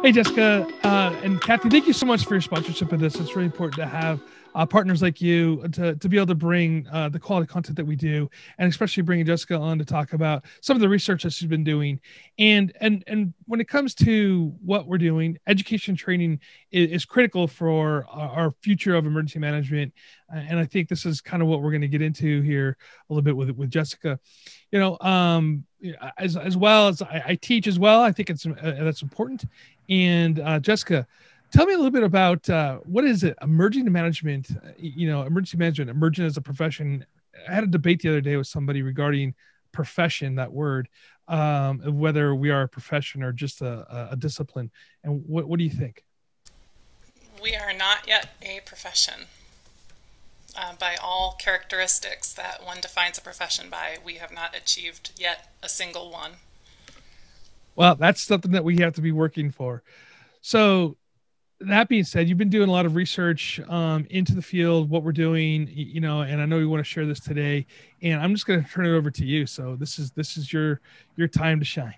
Hey, Jessica and Kathy, thank you so much for your sponsorship of this. It's really important to have partners like you to be able to bring the quality content that we do, and especially bringing Jessica on to talk about some of the research that she's been doing. And when it comes to what we're doing, education training is critical for our future of emergency management. And I think this is kind of what we're going to get into here a little bit with Jessica. As well as I teach as well, I think that's important. And Jessica, tell me a little bit about what is it, emergency management? Emergency management, emergent as a profession. I had a debate the other day with somebody regarding profession, that word, whether we are a profession or just a discipline. And what do you think? We are not yet a profession. By all characteristics that one defines a profession by, we have not achieved yet a single one. Well, that's something that we have to be working for. So that being said, you've been doing a lot of research into the field, what we're doing, and I know you want to share this today, and I'm just going to turn it over to you. So this is your time to shine.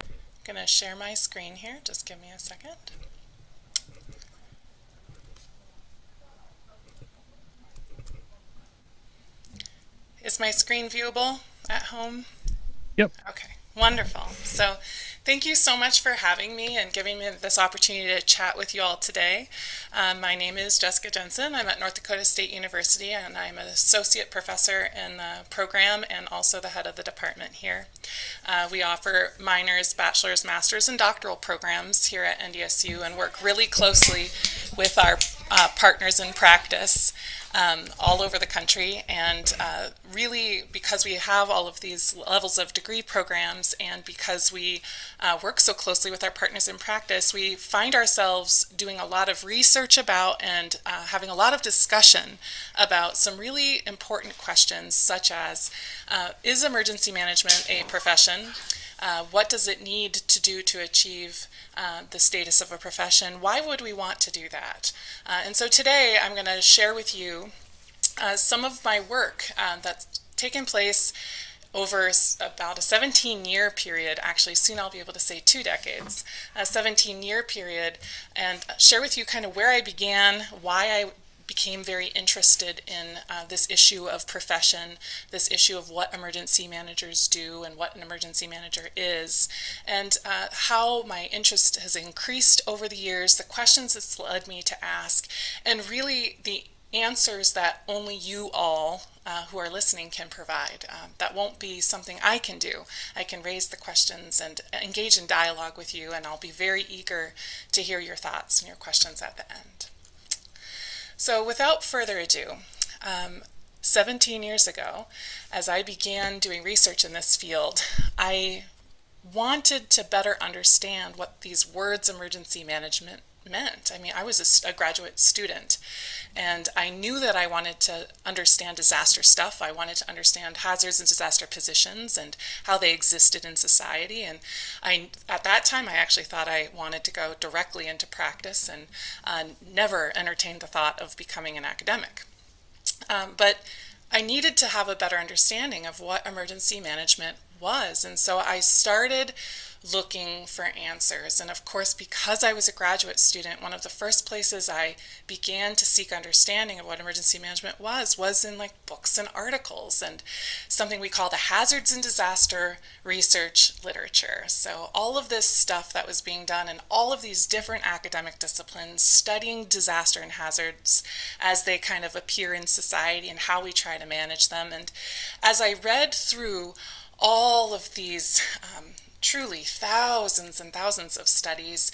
I'm going to share my screen here. Just give me a second. Is my screen viewable at home? Yep. Okay, wonderful. So thank you so much for having me and giving me this opportunity to chat with you all today. My name is Jessica Jensen. I'm at North Dakota State University, and I'm an associate professor in the program and also the head of the department here. We offer minors, bachelor's, master's, and doctoral programs here at NDSU and work really closely with our partners in practice all over the country. And really, because we have all of these levels of degree programs and because we work so closely with our partners in practice, we find ourselves doing a lot of research about and having a lot of discussion about some really important questions, such as, is emergency management a profession? What does it need to do to achieve the status of a profession? Why would we want to do that? And so today I'm going to share with you some of my work that's taken place over about a 17-year period. Actually, soon I'll be able to say 2 decades, a 17-year period, and share with you kind of where I began, why I became very interested in this issue of profession, this issue of what emergency managers do and what an emergency manager is, and how my interest has increased over the years, the questions it's led me to ask, and really the answers that only you all who are listening can provide. That won't be something I can do. I can raise the questions and engage in dialogue with you, and I'll be very eager to hear your thoughts and your questions at the end. So without further ado, 17 years ago, as I began doing research in this field, I wanted to better understand what these words emergency management meant. I mean, I was a graduate student, and I knew that I wanted to understand disaster stuff. I wanted to understand hazards and disaster positions and how they existed in society. And at that time, I actually thought I wanted to go directly into practice and never entertained the thought of becoming an academic. But I needed to have a better understanding of what emergency management was. And so I started looking for answers. And of course, because I was a graduate student, one of the first places I began to seek understanding of what emergency management was in like books and articles and something we call the hazards and disaster research literature. So all of this stuff that was being done in all of these different academic disciplines, studying disaster and hazards as they kind of appear in society and how we try to manage them. And as I read through all of these truly thousands and thousands of studies,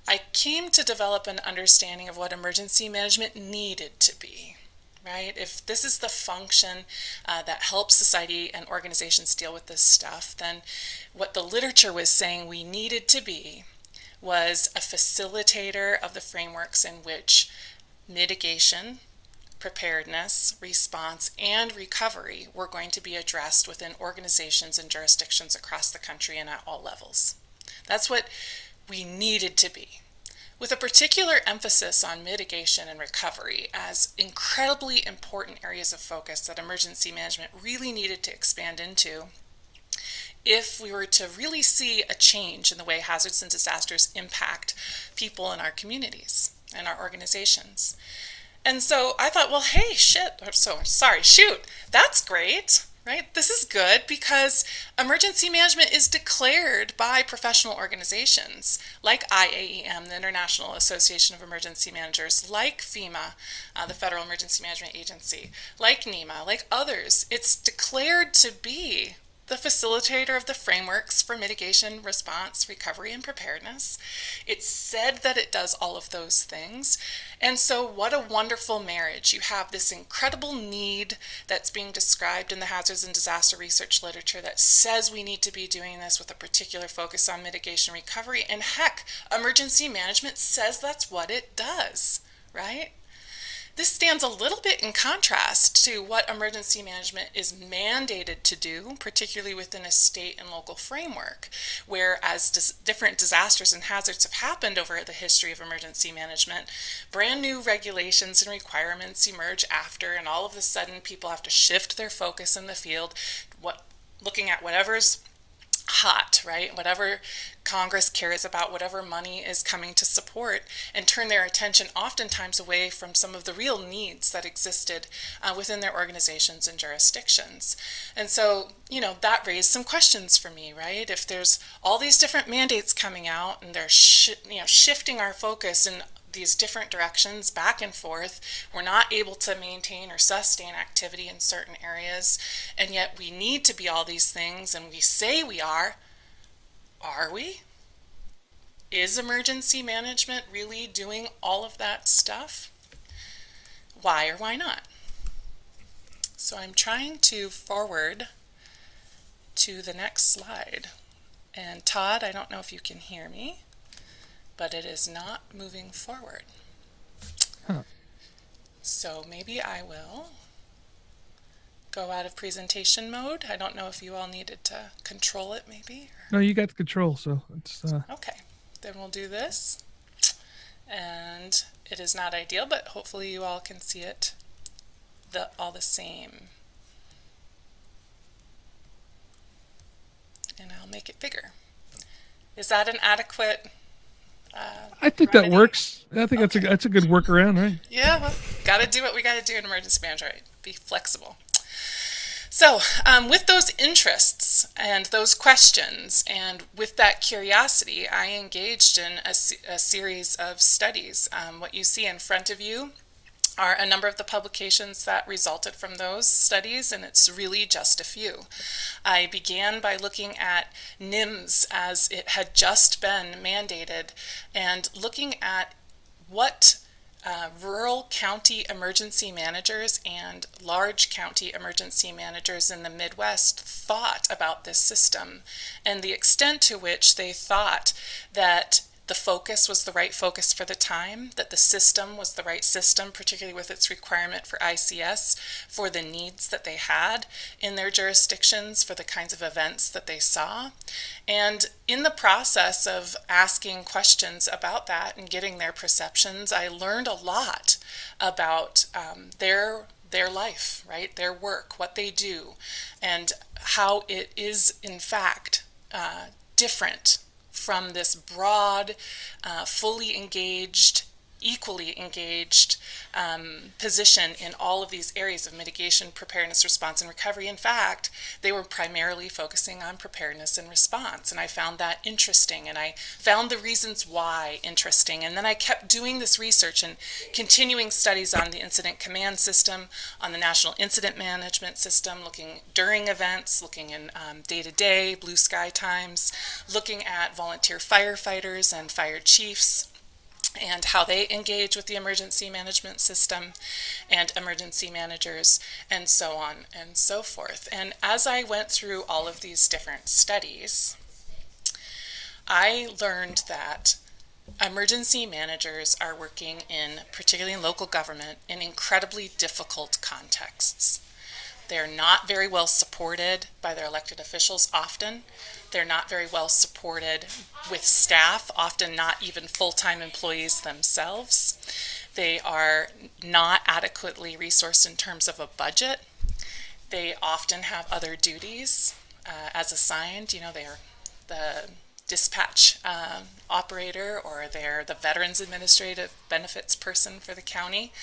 I came to develop an understanding of what emergency management needed to be, right? If this is the function that helps society and organizations deal with this stuff, then what the literature was saying we needed to be was a facilitator of the frameworks in which mitigation, preparedness, response, and recovery were going to be addressed within organizations and jurisdictions across the country and at all levels. That's what we needed to be. with a particular emphasis on mitigation and recovery as incredibly important areas of focus that emergency management really needed to expand into if we were to really see a change in the way hazards and disasters impact people in our communities and our organizations. And so I thought, well, hey, shoot, that's great, right? This is good because emergency management is declared by professional organizations like IAEM, the International Association of Emergency Managers, like FEMA, the Federal Emergency Management Agency, like NEMA, like others. It's declared to be the facilitator of the frameworks for mitigation, response, recovery, and preparedness. It's said that it does all of those things. And so what a wonderful marriage. You have this incredible need that's being described in the hazards and disaster research literature that says we need to be doing this with a particular focus on mitigation recovery. And heck, emergency management says that's what it does, right? This stands a little bit in contrast to what emergency management is mandated to do, particularly within a state and local framework, where as different disasters and hazards have happened over the history of emergency management, brand new regulations and requirements emerge after, and all of a sudden people have to shift their focus in the field, looking at whatever's hot, right? Whatever Congress cares about, whatever money is coming to support, and turn their attention oftentimes away from some of the real needs that existed within their organizations and jurisdictions. And so, that raised some questions for me, right? If there's all these different mandates coming out and they're shifting our focus in these different directions back and forth, we're not able to maintain or sustain activity in certain areas, and yet we need to be all these things, and we say we are we? Is emergency management really doing all of that stuff? Why or why not? So I'm trying to forward to the next slide. And Todd, I don't know if you can hear me, but it is not moving forward. So maybe I will go out of presentation mode. I don't know if you all needed to control it maybe. No, you got the control, so it's... Okay, then we'll do this. And it is not ideal, but hopefully you all can see it all the same. And I'll make it bigger. Is that an adequate... I think that works. I think that's a good workaround, right? Yeah, well, got to do what we got to do in emergency management, right? Be flexible. So with those interests and those questions and with that curiosity, I engaged in a series of studies. What you see in front of you are a number of the publications that resulted from those studies, and it's really just a few. I began by looking at NIMS as it had just been mandated and looking at what rural county emergency managers and large county emergency managers in the Midwest thought about this system and the extent to which they thought that the focus was the right focus for the time, that the system was the right system, particularly with its requirement for ICS, for the needs that they had in their jurisdictions, for the kinds of events that they saw. And in the process of asking questions about that and getting their perceptions, I learned a lot about their life, right? Their work, what they do, and how it is, in fact, different from this broad, fully engaged, equally engaged position in all of these areas of mitigation, preparedness, response, and recovery. In fact, they were primarily focusing on preparedness and response, and I found that interesting, and I found the reasons why interesting. And then I kept doing this research and continuing studies on the incident command system, on the national incident management system, looking during events, looking in day-to-day, blue sky times, looking at volunteer firefighters and fire chiefs, and how they engage with the emergency management system and emergency managers, and so on and so forth. And as I went through all of these different studies, I learned that emergency managers are working in, particularly in local government, in incredibly difficult contexts. They're not very well supported by their elected officials often. They're not very well supported with staff, often not even full-time employees themselves. They are not adequately resourced in terms of a budget. They often have other duties as assigned. You know, they're the dispatch operator, or they're the Veterans Administrative Benefits person for the county,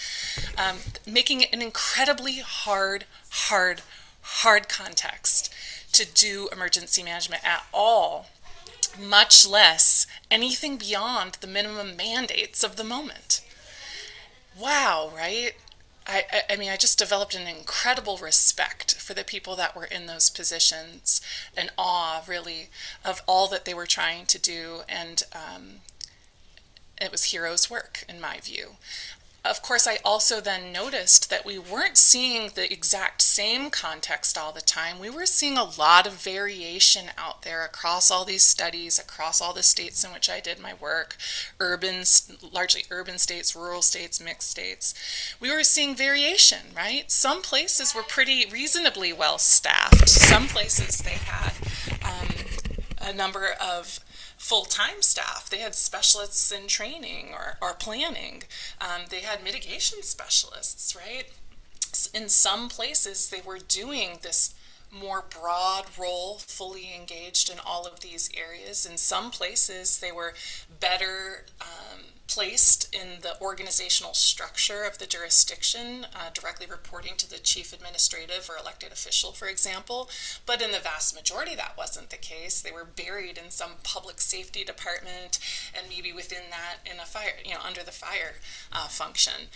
making it an incredibly hard context to do emergency management at all, much less anything beyond the minimum mandates of the moment. Wow, right? I mean, I just developed an incredible respect for the people that were in those positions, and awe, really, of all that they were trying to do, and it was heroes' work, in my view. Of course, I also then noticed that we weren't seeing the exact same context all the time. We were seeing a lot of variation out there across all these studies, across all the states in which I did my work, largely urban states, rural states, mixed states. We were seeing variation, right? Some places were pretty reasonably well staffed. Some places they had a number of full-time staff. They had specialists in training or planning. They had mitigation specialists, right? In some places, they were doing this more broad role, fully engaged in all of these areas. In some places, they were better placed in the organizational structure of the jurisdiction, directly reporting to the chief administrative or elected official, for example. But in the vast majority, that wasn't the case. They were buried in some public safety department, and maybe within that, in a fire, under the fire function,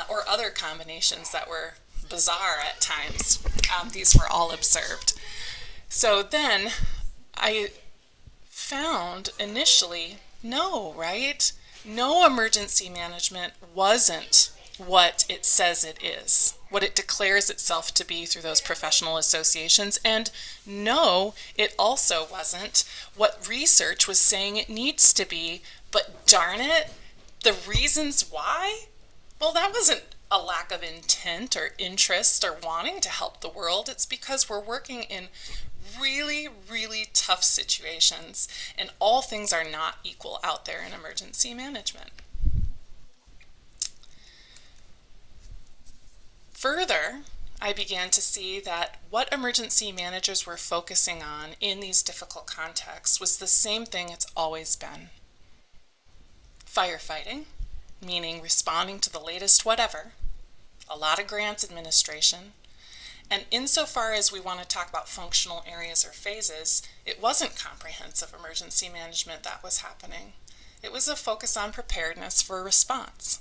or other combinations that were bizarre at times. These were all observed. So then I found initially, no, right? No, emergency management wasn't what it says it is, what it declares itself to be through those professional associations. And no, it also wasn't what research was saying it needs to be. But darn it, the reasons why? Well, that wasn't a lack of intent or interest or wanting to help the world. It's because we're working in really, really tough situations, and all things are not equal out there in emergency management. Further, I began to see that what emergency managers were focusing on in these difficult contexts was the same thing it's always been. Firefighting, meaning responding to the latest whatever, a lot of grants administration, and insofar as we want to talk about functional areas or phases, it wasn't comprehensive emergency management that was happening. It was a focus on preparedness for a response.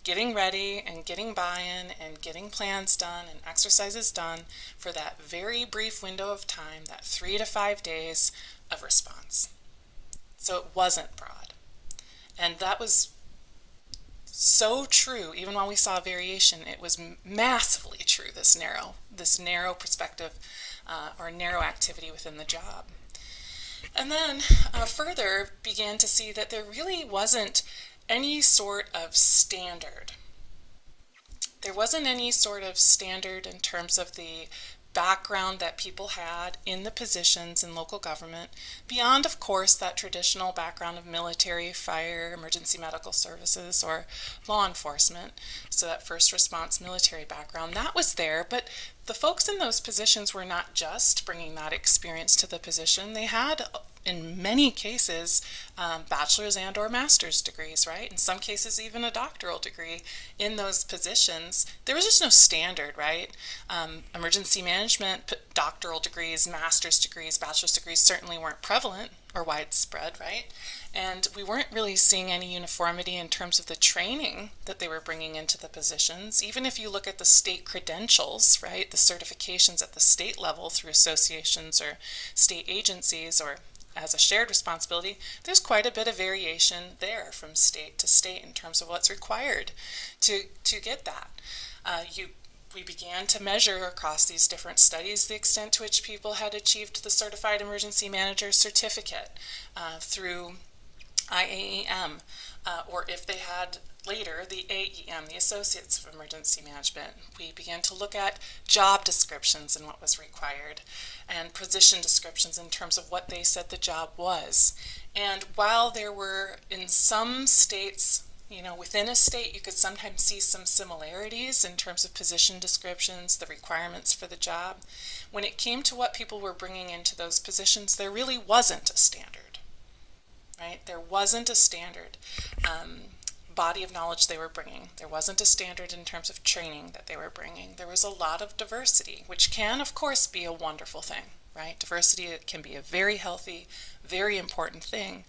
Getting ready and getting buy-in and getting plans done and exercises done for that very brief window of time, that 3 to 5 days of response. So it wasn't broad. And that was so true. Even when we saw variation, it was massively true, this narrow perspective or narrow activity within the job. And then further began to see that there really wasn't any sort of standard. There wasn't any sort of standard in terms of the background that people had in the positions in local government, beyond, of course, that traditional background of military, fire, emergency medical services, or law enforcement. So that first response military background, that was there, but the folks in those positions were not just bringing that experience to the position. They had, in many cases, bachelor's and or master's degrees, right? In some cases, even a doctoral degree in those positions. There was just no standard, right? Emergency management, doctoral degrees, master's degrees, bachelor's degrees certainly weren't prevalent or widespread, right? And we weren't really seeing any uniformity in terms of the training that they were bringing into the positions. Even if you look at the state credentials, right, the certifications at the state level through associations or state agencies or as a shared responsibility, there's quite a bit of variation there from state to state in terms of what's required to get that. We began to measure across these different studies the extent to which people had achieved the Certified Emergency Manager certificate through IAEM, or if they had later, the AEM, the Associates of Emergency Management, we began to look at job descriptions and what was required, and position descriptions in terms of what they said the job was. And while there were, in some states, within a state, you could sometimes see some similarities in terms of position descriptions, the requirements for the job. When it came to what people were bringing into those positions, there really wasn't a standard, right? There wasn't a standard body of knowledge they were bringing. There wasn't a standard in terms of training that they were bringing. There was a lot of diversity, which can, of course, be a wonderful thing, right? Diversity can be a very healthy, very important thing.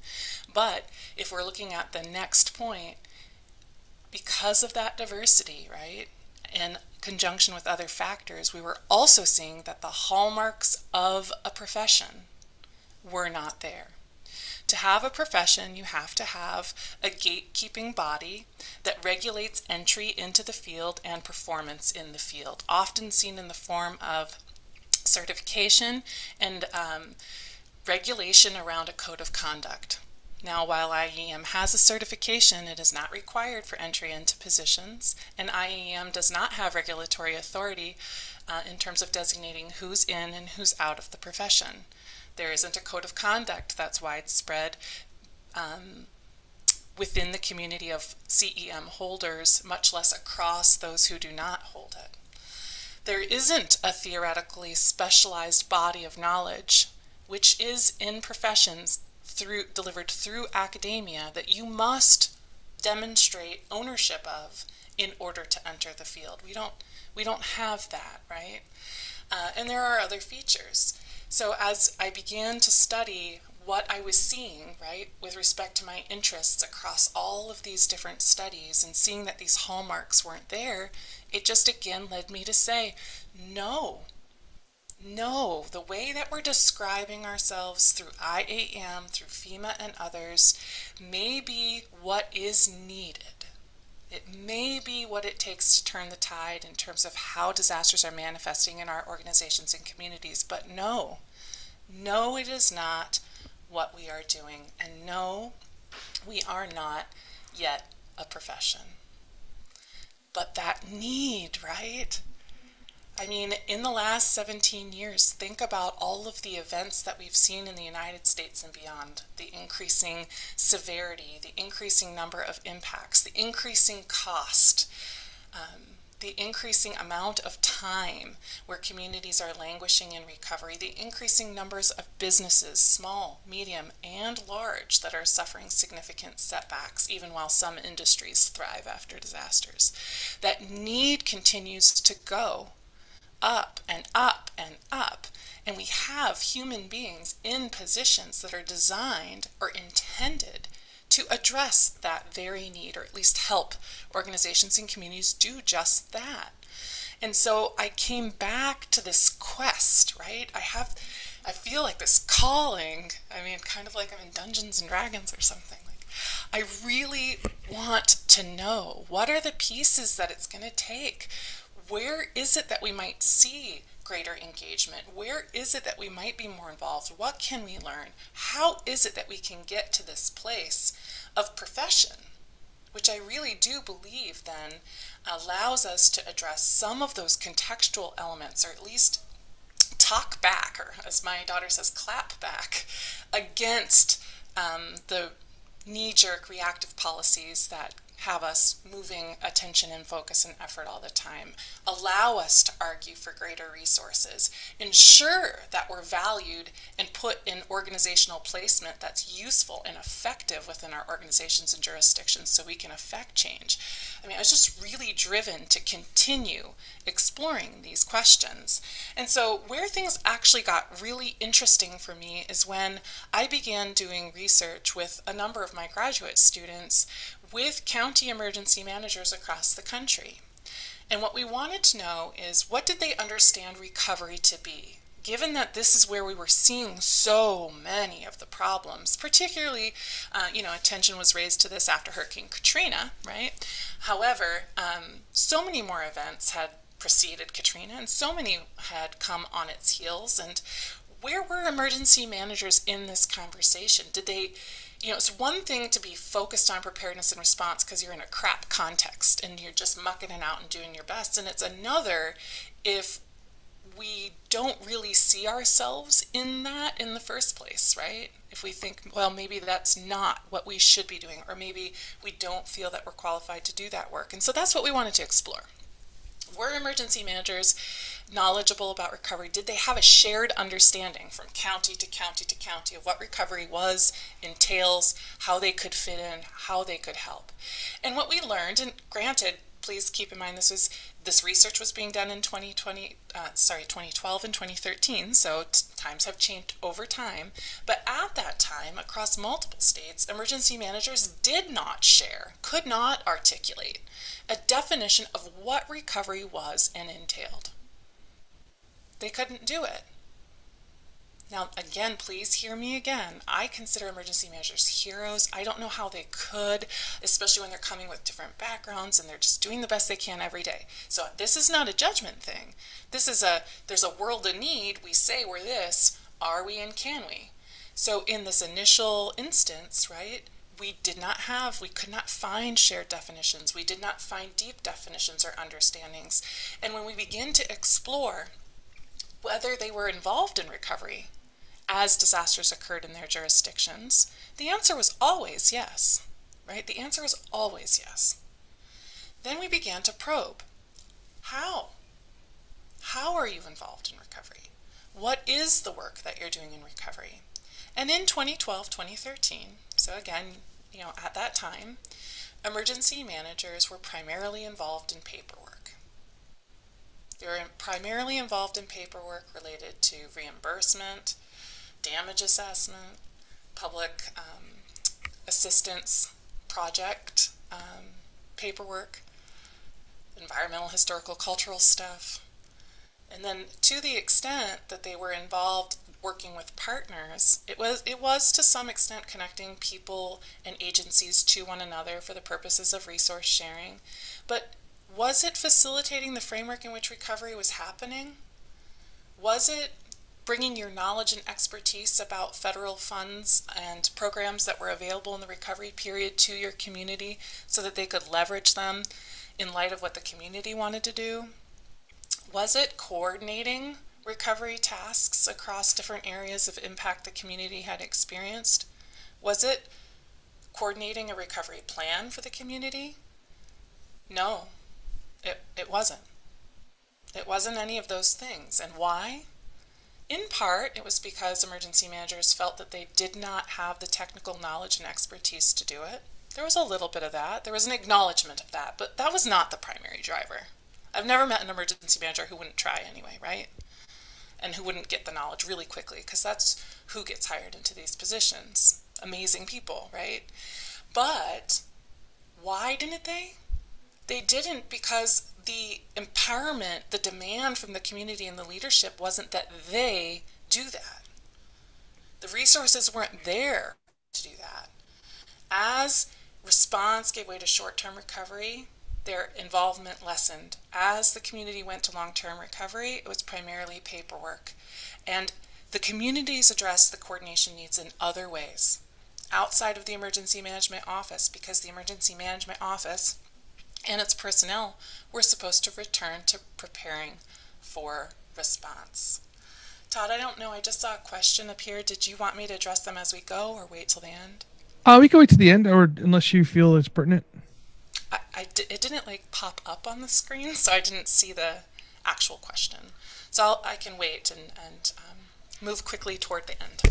But if we're looking at the next point, because of that diversity, right, in conjunction with other factors, we were also seeing that the hallmarks of a profession were not there. To have a profession, you have to have a gatekeeping body that regulates entry into the field and performance in the field, often seen in the form of certification and regulation around a code of conduct. Now, while IEM has a certification, it is not required for entry into positions, and IEM does not have regulatory authority in terms of designating who's in and who's out of the profession. There isn't a code of conduct that's widespread within the community of CEM holders, much less across those who do not hold it. There isn't a theoretically specialized body of knowledge, which is in professions delivered through academia, that you must demonstrate ownership of in order to enter the field. We don't have that, right? And there are other features. So as I began to study what I was seeing, right, with respect to my interests across all of these different studies and seeing that these hallmarks weren't there, it just again led me to say, no, the way that we're describing ourselves through IAM, through FEMA and others, may be what is needed. It may be what it takes to turn the tide in terms of how disasters are manifesting in our organizations and communities. But no, it is not what we are doing. And no, we are not yet a profession. But that need, right? I mean, in the last 17 years, think about all of the events that we've seen in the United States and beyond. The increasing severity, the increasing number of impacts, the increasing cost, the increasing amount of time where communities are languishing in recovery, the increasing numbers of businesses, small, medium, and large, that are suffering significant setbacks, even while some industries thrive after disasters. That need continues to go up and up and up, and we have human beings in positions that are designed or intended to address that very need, or at least help organizations and communities do just that. And so I came back to this quest, right? I feel like this calling, I mean, kind of like I'm in Dungeons and Dragons or something. Like, I really want to know, what are the pieces that it's going to take? Where is it that we might see greater engagement? Where is it that we might be more involved? What can we learn? How is it that we can get to this place of profession, which I really do believe then allows us to address some of those contextual elements, or at least talk back, or as my daughter says, clap back against the knee-jerk reactive policies that have us moving attention and focus and effort all the time. Allow us to argue for greater resources. Ensure that we're valued and put in organizational placement that's useful and effective within our organizations and jurisdictions so we can affect change. I mean, I was just really driven to continue exploring these questions. And so where things actually got really interesting for me is when I began doing research with a number of my graduate students with county emergency managers across the country. And what we wanted to know is, what did they understand recovery to be? Given that this is where we were seeing so many of the problems, particularly, attention was raised to this after Hurricane Katrina, right? However, so many more events had preceded Katrina, and so many had come on its heels. And where were emergency managers in this conversation? Did they It's one thing to be focused on preparedness and response because you're in a crap context and you're just mucking it out and doing your best. And it's another if we don't really see ourselves in that in the first place, right? If we think, well, maybe that's not what we should be doing, or maybe we don't feel that we're qualified to do that work. And so that's what we wanted to explore. Were emergency managers knowledgeable about recovery? Did they have a shared understanding from county to county to county of what recovery was, entails, how they could fit in, how they could help? And what we learned, and granted, please keep in mind this research was being done in 2012 and 2013, so times have changed over time. But at that time, across multiple states, emergency managers did not share, could not articulate a definition of what recovery was and entailed. They couldn't do it. Now, again, please hear me again. I consider emergency managers heroes. I don't know how they could, especially when they're coming with different backgrounds and they're just doing the best they can every day. So this is not a judgment thing. There's a world of need. We say we're this. Are we and can we? So in this initial instance, right, we could not find shared definitions. We did not find deep definitions or understandings. And when we begin to explore whether they were involved in recovery as disasters occurred in their jurisdictions, the answer was always yes, right? The answer was always yes. Then we began to probe. How? How are you involved in recovery? What is the work that you're doing in recovery? And in 2012, 2013, so again, at that time, emergency managers were primarily involved in paperwork. They were primarily involved in paperwork related to reimbursement, damage assessment, public assistance project paperwork, environmental, historical, cultural stuff. And then to the extent that they were involved working with partners, it was to some extent connecting people and agencies to one another for the purposes of resource sharing. But was it facilitating the framework in which recovery was happening? Was it bringing your knowledge and expertise about federal funds and programs that were available in the recovery period to your community so that they could leverage them in light of what the community wanted to do? Was it coordinating recovery tasks across different areas of impact the community had experienced? Was it coordinating a recovery plan for the community? No, it wasn't. It wasn't any of those things. And why? In part, it was because emergency managers felt that they did not have the technical knowledge and expertise to do it. There was a little bit of that. There was an acknowledgement of that, but that was not the primary driver. I've never met an emergency manager who wouldn't try anyway, right? And who wouldn't get the knowledge really quickly, because that's who gets hired into these positions. Amazing people, right? But why didn't they? They didn't because the empowerment, the demand from the community and the leadership wasn't that they do that. The resources weren't there to do that. As response gave way to short-term recovery, their involvement lessened. As the community went to long-term recovery, it was primarily paperwork. And the communities addressed the coordination needs in other ways, outside of the emergency management office, because the emergency management office and its personnel were supposed to return to preparing for response. Todd, I don't know, I just saw a question appear. Did you want me to address them as we go or wait till the end? We can wait to the end, or unless you feel it's pertinent. It didn't pop up on the screen, so I didn't see the actual question. So I can wait and move quickly toward the end.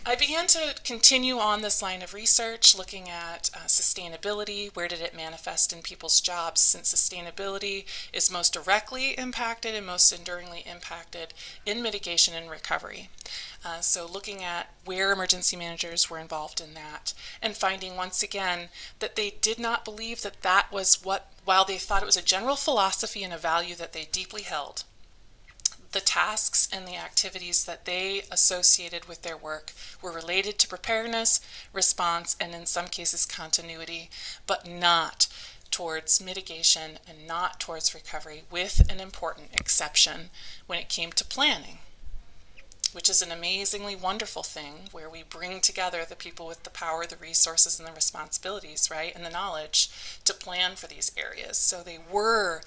I began to continue on this line of research, looking at sustainability. Where did it manifest in people's jobs, since sustainability is most directly impacted and most enduringly impacted in mitigation and recovery. So looking at where emergency managers were involved in that, and finding once again that they did not believe that that was what, while they thought it was a general philosophy and a value that they deeply held, the tasks and the activities that they associated with their work were related to preparedness, response, and in some cases continuity, but not towards mitigation and not towards recovery, with an important exception when it came to planning. which is an amazingly wonderful thing where we bring together the people with the power, the resources, and the responsibilities, right, and the knowledge to plan for these areas. So they were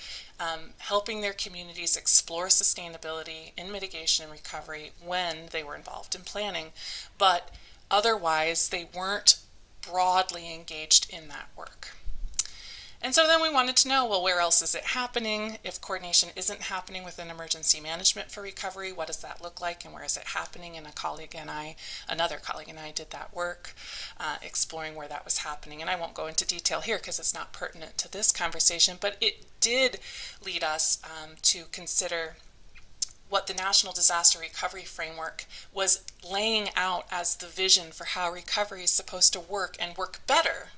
helping their communities explore sustainability in mitigation and recovery when they were involved in planning, but otherwise they weren't broadly engaged in that work. And so then we wanted to know, well, where else is it happening? If coordination isn't happening within emergency management for recovery, what does that look like and where is it happening? And another colleague and I did that work, exploring where that was happening. And I won't go into detail here because it's not pertinent to this conversation, but it did lead us to consider what the National Disaster Recovery Framework was laying out as the vision for how recovery is supposed to work and work better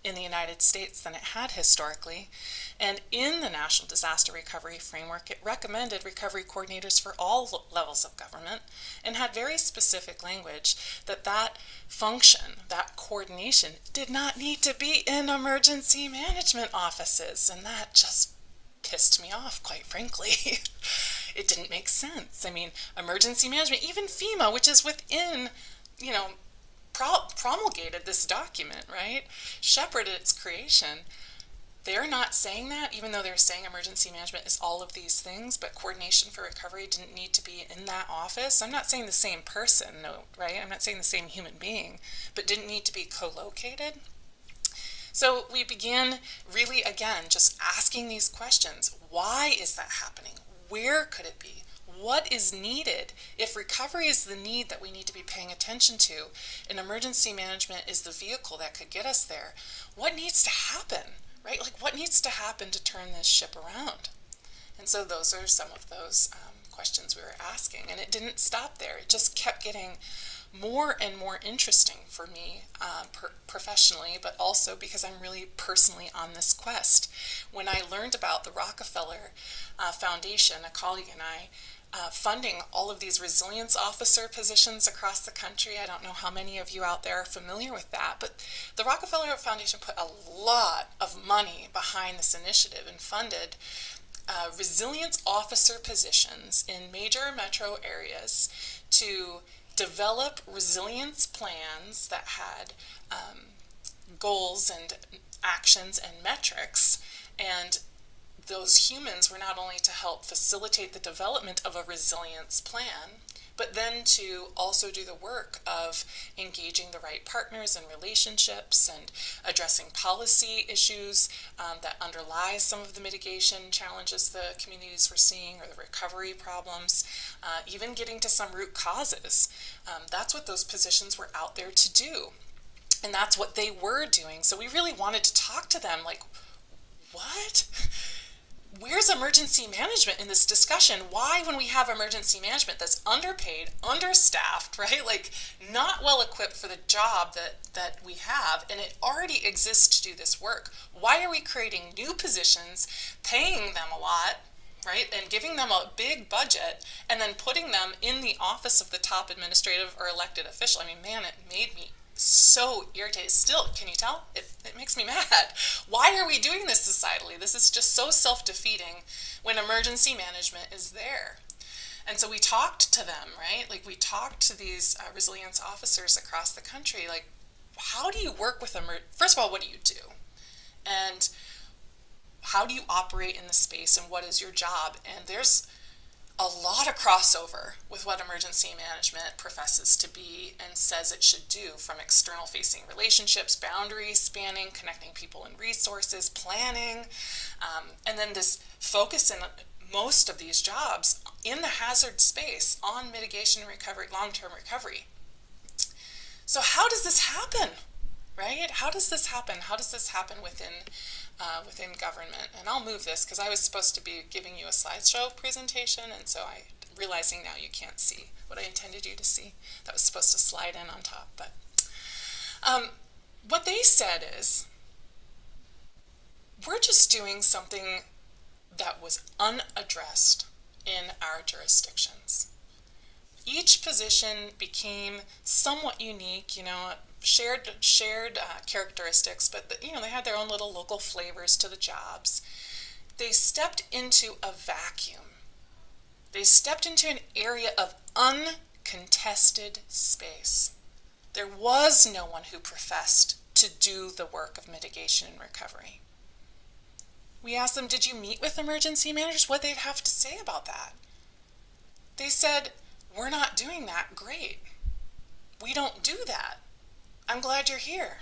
in the United States than it had historically. And in the National Disaster Recovery Framework, it recommended recovery coordinators for all levels of government and had very specific language that function, that coordination, did not need to be in emergency management offices. And that just pissed me off, quite frankly. It didn't make sense. I mean, emergency management, even FEMA, which is within, promulgated this document, right? Shepherded its creation. They're not saying that, even though they're saying emergency management is all of these things, but coordination for recovery didn't need to be in that office. I'm not saying the same person, no, right? I'm not saying the same human being, but didn't need to be co-located. So we began really, again, just asking these questions. Why is that happening? Where could it be? What is needed? If recovery is the need that we need to be paying attention to, and emergency management is the vehicle that could get us there, what needs to happen, right? Like, what needs to happen to turn this ship around? And so those are some of those questions we were asking. And it didn't stop there. It just kept getting more and more interesting for me professionally, but also because I'm really personally on this quest. When I learned about the Rockefeller Foundation, a colleague and I, funding all of these resilience officer positions across the country. I don't know how many of you out there are familiar with that, but the Rockefeller Foundation put a lot of money behind this initiative and funded resilience officer positions in major metro areas to develop resilience plans that had goals and actions and metrics, and those humans were not only to help facilitate the development of a resilience plan, but then to also do the work of engaging the right partners and relationships and addressing policy issues that underlie some of the mitigation challenges the communities were seeing or the recovery problems, even getting to some root causes. That's what those positions were out there to do. And that's what they were doing. So we really wanted to talk to them like, what? Where's emergency management in this discussion? Why, when we have emergency management that's underpaid, understaffed, right? Like, not well equipped for the job that we have, and it already exists to do this work, why are we creating new positions, paying them a lot, right, and giving them a big budget, and then putting them in the office of the top administrative or elected official? I mean, man, it made me so irritated. Still, can you tell? It makes me mad. Why are we doing this societally? This is just so self-defeating when emergency management is there. And so we talked to them, right? Like, we talked to these resilience officers across the country. Like, how do you work with them? First of all, what do you do? And how do you operate in the space, and what is your job? And there's a lot of crossover with what emergency management professes to be and says it should do, from external facing relationships, boundaries spanning, connecting people and resources, planning, and then this focus in most of these jobs in the hazard space on mitigation and recovery, long-term recovery. So how does this happen, right? How does this happen? How does this happen within government? And I'll move this because I was supposed to be giving you a slideshow presentation, and so realizing now you can't see what I intended you to see. That was supposed to slide in on top. But what they said is, we're just doing something that was unaddressed in our jurisdictions. Each position became somewhat unique, shared characteristics, but they had their own little local flavors to the jobs. They stepped into a vacuum. They stepped into an area of contested space. There was no one who professed to do the work of mitigation and recovery. We asked them, did you meet with emergency managers? What they'd have to say about that. They said, we're not doing that. Great. We don't do that. I'm glad you're here.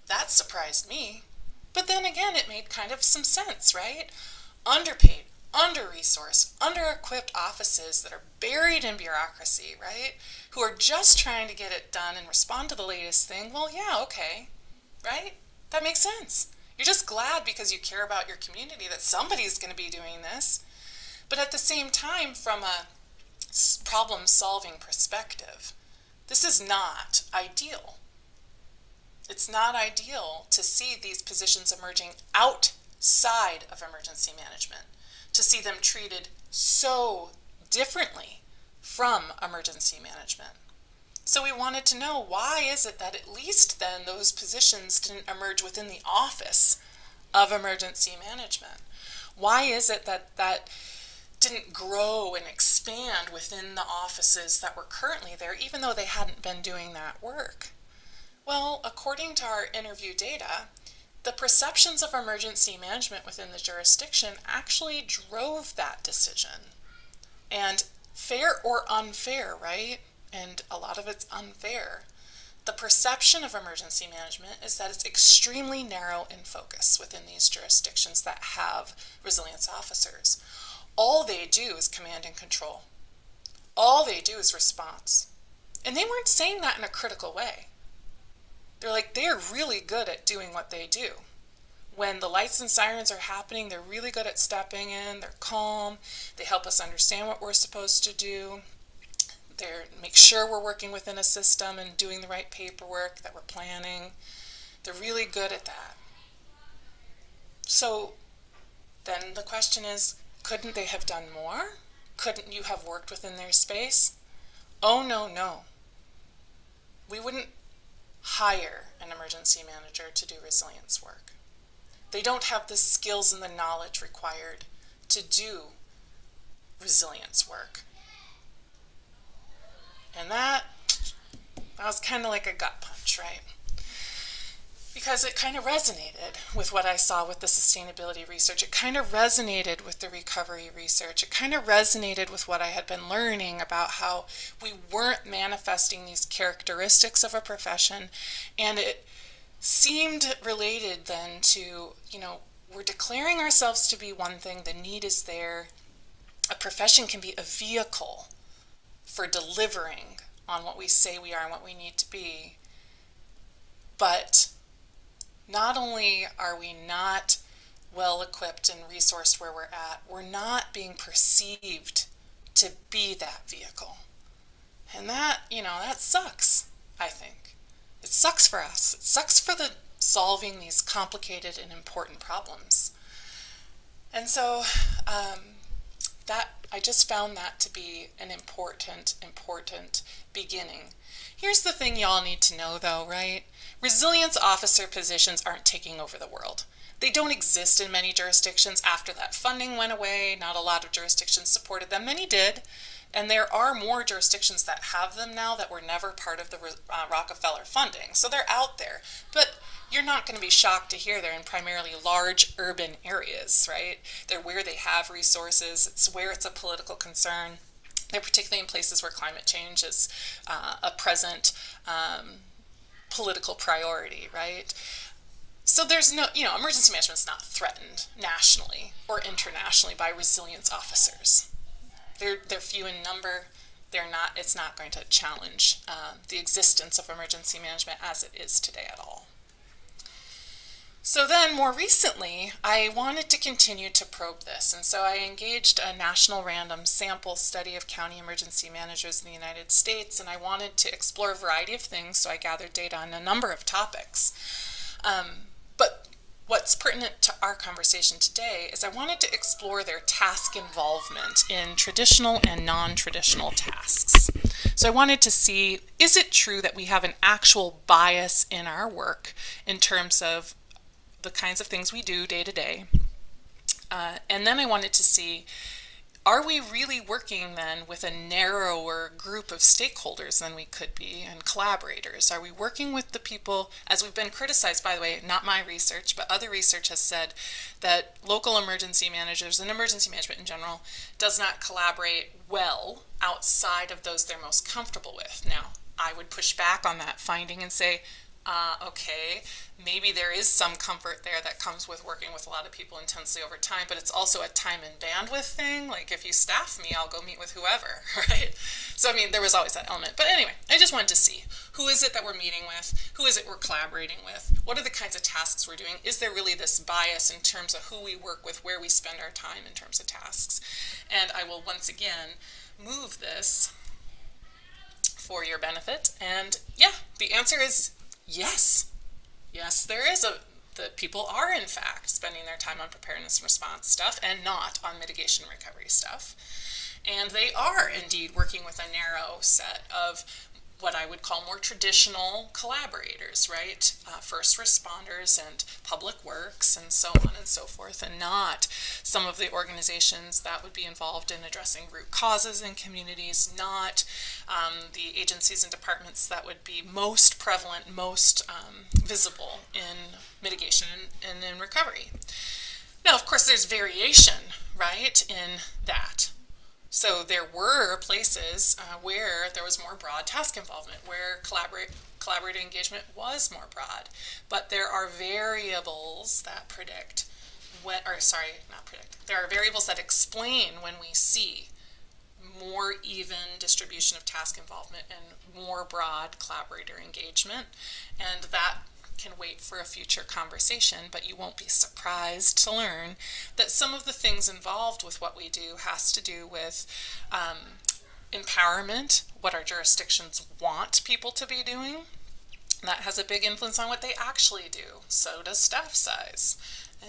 That surprised me. But then again, it made kind of some sense, right? Underpaid, under-resourced, under-equipped offices that are buried in bureaucracy, right? Who are just trying to get it done and respond to the latest thing. Well, yeah, okay, right? That makes sense. You're just glad because you care about your community that somebody's going to be doing this. But at the same time, from a problem-solving perspective, this is not ideal. It's not ideal to see these positions emerging outside of emergency management, to see them treated so differently from emergency management. So we wanted to know, why is it that at least then those positions didn't emerge within the office of emergency management? Why is it that that didn't grow and expand within the offices that were currently there, even though they hadn't been doing that work? Well, according to our interview data, the perceptions of emergency management within the jurisdiction actually drove that decision. And fair or unfair, right? And a lot of it's unfair. The perception of emergency management is that it's extremely narrow in focus within these jurisdictions that have resilience officers. All they do is command and control. All they do is response. And they weren't saying that in a critical way. They're like, they're really good at doing what they do. When the lights and sirens are happening, they're really good at stepping in. They're calm. They help us understand what we're supposed to do. They make sure we're working within a system and doing the right paperwork, that we're planning. They're really good at that. So then the question is, couldn't they have done more? Couldn't you have worked within their space? Oh, no, no. We wouldn't hire an emergency manager to do resilience work. They don't have the skills and the knowledge required to do resilience work. And that was kind of like a gut punch, right? Because it kind of resonated with what I saw with the sustainability research. It kind of resonated with the recovery research. It kind of resonated with what I had been learning about how we weren't manifesting these characteristics of a profession. And it seemed related then to, we're declaring ourselves to be one thing, the need is there. A profession can be a vehicle for delivering on what we say we are and what we need to be. But not only are we not well equipped and resourced where we're at, we're not being perceived to be that vehicle. And that, that sucks, I think. It sucks for us. It sucks for the solving these complicated and important problems. And so that I just found that to be an important beginning. Here's the thing y'all need to know though, right? Resilience officer positions aren't taking over the world. They don't exist in many jurisdictions after that funding went away. Not a lot of jurisdictions supported them. Many did. And there are more jurisdictions that have them now that were never part of the Rockefeller funding. So they're out there. But you're not going to be shocked to hear they're in primarily large urban areas, right? They're where they have resources. It's where it's a political concern. They're particularly in places where climate change is a present political priority, right? So there's no, emergency management is not threatened nationally or internationally by resilience officers. They're few in number. It's not going to challenge the existence of emergency management as it is today at all. So then more recently, I wanted to continue to probe this. And so I engaged a national random sample study of county emergency managers in the United States. And I wanted to explore a variety of things. So I gathered data on a number of topics. But what's pertinent to our conversation today is I wanted to explore their task involvement in traditional and non-traditional tasks. So I wanted to see, is it true that we have an actual bias in our work in terms of the kinds of things we do day to day? And then I wanted to see, are we really working then with a narrower group of stakeholders than we could be, and collaborators? Are we working with the people, as we've been criticized, by the way, not my research, but other research has said that local emergency managers and emergency management in general does not collaborate well outside of those they're most comfortable with. Now, I would push back on that finding and say, okay, maybe there is some comfort there that comes with working with a lot of people intensely over time, but it's also a time and bandwidth thing. Like, if you staff me, I'll go meet with whoever, right? So, I mean, there was always that element. But anyway, I just wanted to see, who is it that we're meeting with? Who is it we're collaborating with? What are the kinds of tasks we're doing? Is there really this bias in terms of who we work with, where we spend our time in terms of tasks? And I will once again move this for your benefit. And yeah, the answer is yes. Yes, there is the people are in fact spending their time on preparedness and response stuff and not on mitigation and recovery stuff. And they are indeed working with a narrow set of what I would call more traditional collaborators, right? First responders and public works and so on and so forth, and not some of the organizations that would be involved in addressing root causes in communities, not the agencies and departments that would be most prevalent, most visible in mitigation and in recovery. Now, of course, there's variation, right, in that. So there were places where there was more broad task involvement, where collaborative engagement was more broad. But there are variables that predict, there are variables that explain when we see more even distribution of task involvement and more broad collaborator engagement. And that can wait for a future conversation, but you won't be surprised to learn that some of the things involved with what we do has to do with empowerment, what our jurisdictions want people to be doing. That has a big influence on what they actually do. So does staff size